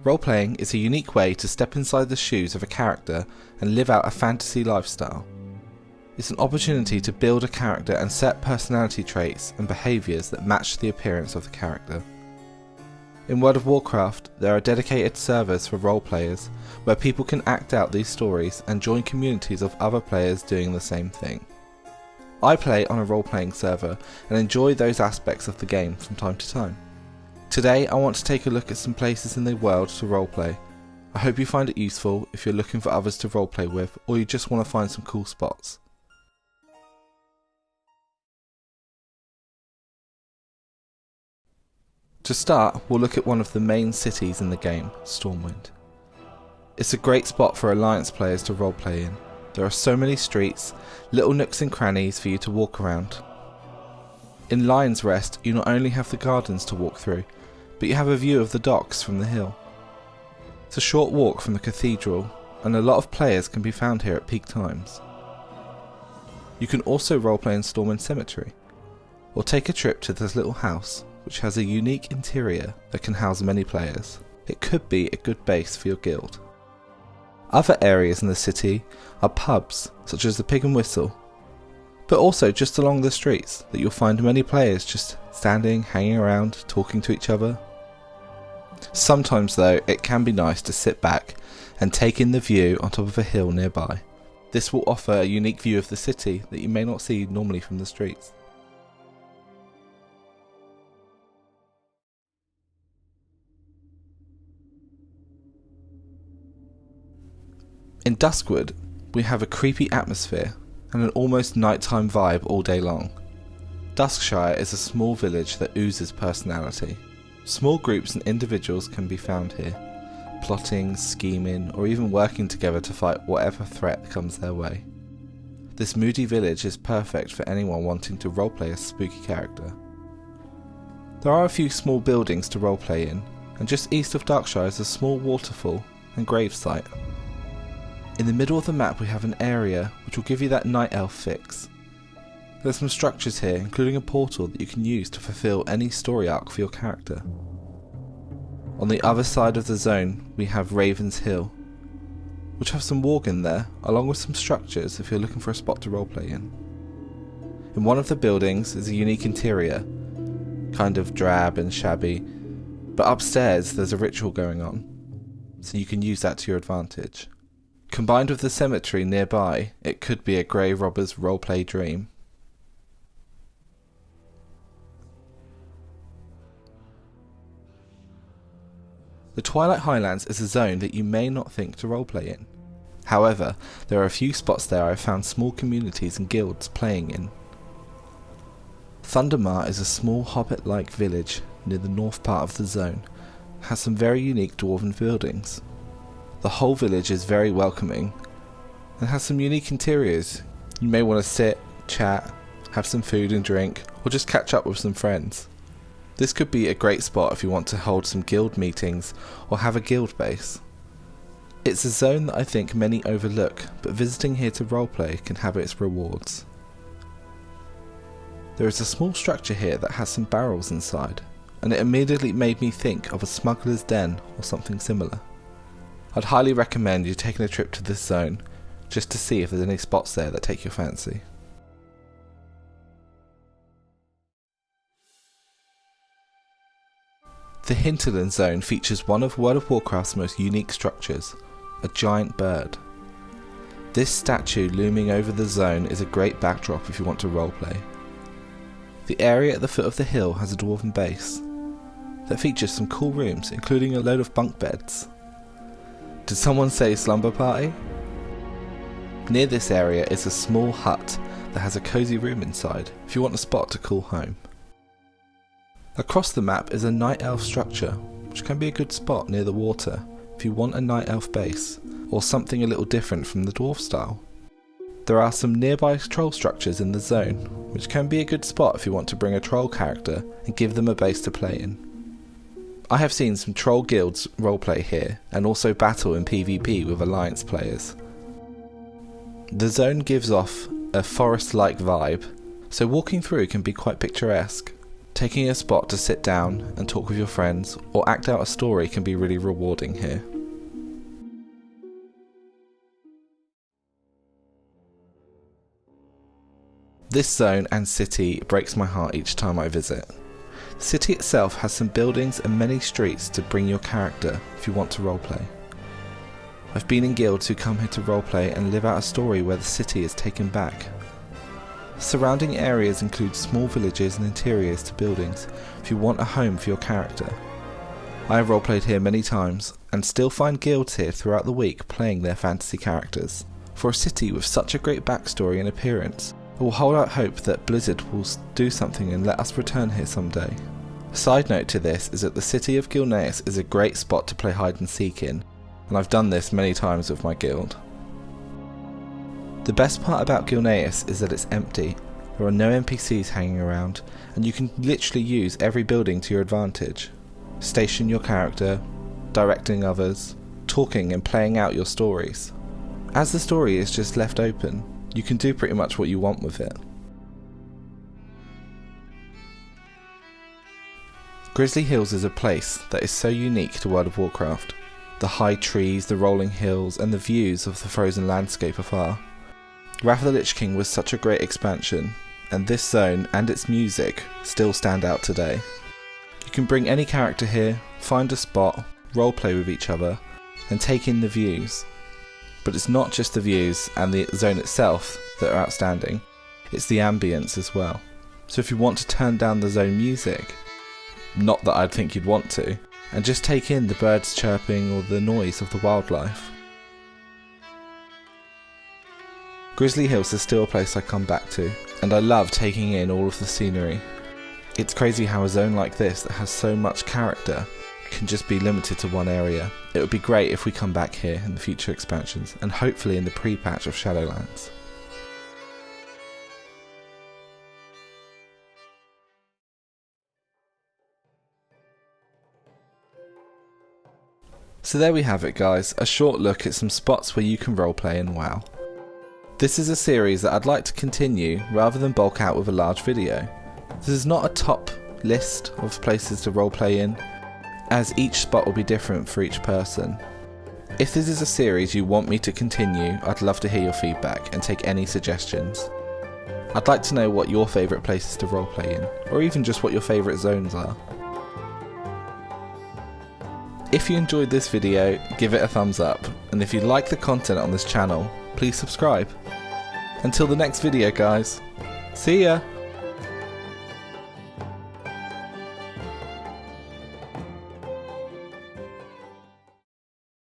Role-playing is a unique way to step inside the shoes of a character and live out a fantasy lifestyle. It's an opportunity to build a character and set personality traits and behaviours that match the appearance of the character. In World of Warcraft, there are dedicated servers for role players where people can act out these stories and join communities of other players doing the same thing. I play on a role-playing server and enjoy those aspects of the game from time to time. Today I want to take a look at some places in the world to roleplay. I hope you find it useful if you're looking for others to roleplay with, or you just want to find some cool spots. To start, we'll look at one of the main cities in the game, Stormwind. It's a great spot for Alliance players to roleplay in. There are so many streets, little nooks and crannies for you to walk around. In Lion's Rest, you not only have the gardens to walk through, but you have a view of the docks from the hill. It's a short walk from the cathedral, and a lot of players can be found here at peak times. You can also roleplay in Stormwind Cemetery, or take a trip to this little house, which has a unique interior that can house many players. It could be a good base for your guild. Other areas in the city are pubs, such as the Pig and Whistle, but also just along the streets that you'll find many players just standing, hanging around, talking to each other. Sometimes though, it can be nice to sit back and take in the view on top of a hill nearby. This will offer a unique view of the city that you may not see normally from the streets. In Duskwood, we have a creepy atmosphere and an almost nighttime vibe all day long. Duskshire is a small village that oozes personality. Small groups and individuals can be found here, plotting, scheming, or even working together to fight whatever threat comes their way. This moody village is perfect for anyone wanting to roleplay a spooky character. There are a few small buildings to roleplay in, and just east of Duskshire is a small waterfall and gravesite. In the middle of the map we have an area which will give you that night elf fix. There's some structures here, including a portal that you can use to fulfill any story arc for your character. On the other side of the zone we have Raven's Hill, which have some warg in there, along with some structures if you're looking for a spot to roleplay in. In one of the buildings is a unique interior, kind of drab and shabby, but upstairs there's a ritual going on, so you can use that to your advantage. Combined with the cemetery nearby, it could be a grave robber's roleplay dream. The Twilight Highlands is a zone that you may not think to roleplay in. However, there are a few spots there I've found small communities and guilds playing in. Thundermar is a small hobbit-like village near the north part of the zone. It has some very unique dwarven buildings. The whole village is very welcoming and has some unique interiors. You may want to sit, chat, have some food and drink, or just catch up with some friends. This could be a great spot if you want to hold some guild meetings or have a guild base. It's a zone that I think many overlook, but visiting here to roleplay can have its rewards. There is a small structure here that has some barrels inside, and it immediately made me think of a smuggler's den or something similar. I'd highly recommend you taking a trip to this zone, just to see if there's any spots there that take your fancy. The Hinterland zone features one of World of Warcraft's most unique structures, a giant bird. This statue looming over the zone is a great backdrop if you want to roleplay. The area at the foot of the hill has a dwarven base that features some cool rooms, including a load of bunk beds. Did someone say slumber party? Near this area is a small hut that has a cozy room inside if you want a spot to call home. Across the map is a night elf structure, which can be a good spot near the water if you want a night elf base, or something a little different from the dwarf style. There are some nearby troll structures in the zone, which can be a good spot if you want to bring a troll character and give them a base to play in. I have seen some troll guilds roleplay here, and also battle in PvP with Alliance players. The zone gives off a forest-like vibe, so walking through can be quite picturesque. Taking a spot to sit down and talk with your friends or act out a story can be really rewarding here. This zone and city breaks my heart each time I visit. The city itself has some buildings and many streets to bring your character if you want to roleplay. I've been in guilds who come here to roleplay and live out a story where the city is taken back. Surrounding areas include small villages and interiors to buildings if you want a home for your character. I have roleplayed here many times and still find guilds here throughout the week playing their fantasy characters. For a city with such a great backstory and appearance, I will hold out hope that Blizzard will do something and let us return here someday. A side note to this is that the city of Gilneas is a great spot to play hide and seek in, and I've done this many times with my guild. The best part about Gilneas is that it's empty. There are no NPCs hanging around, and you can literally use every building to your advantage. Station your character, directing others, talking and playing out your stories. As the story is just left open, you can do pretty much what you want with it. Grizzly Hills is a place that is so unique to World of Warcraft. The high trees, the rolling hills, and the views of the frozen landscape afar. Wrath of the Lich King was such a great expansion, and this zone and its music still stand out today. You can bring any character here, find a spot, roleplay with each other, and take in the views. But it's not just the views and the zone itself that are outstanding, it's the ambience as well. So if you want to turn down the zone music, not that I'd think you'd want to, and just take in the birds chirping or the noise of the wildlife. Grizzly Hills is still a place I come back to, and I love taking in all of the scenery. It's crazy how a zone like this that has so much character can just be limited to one area. It would be great if we come back here in the future expansions, and hopefully in the pre-patch of Shadowlands. So there we have it guys, a short look at some spots where you can roleplay and WoW. This is a series that I'd like to continue rather than bulk out with a large video. This is not a top list of places to roleplay in, as each spot will be different for each person. If this is a series you want me to continue, I'd love to hear your feedback and take any suggestions. I'd like to know what your favourite places to roleplay in, or even just what your favourite zones are. If you enjoyed this video, give it a thumbs up, and if you like the content on this channel, please subscribe. Until the next video guys, see ya!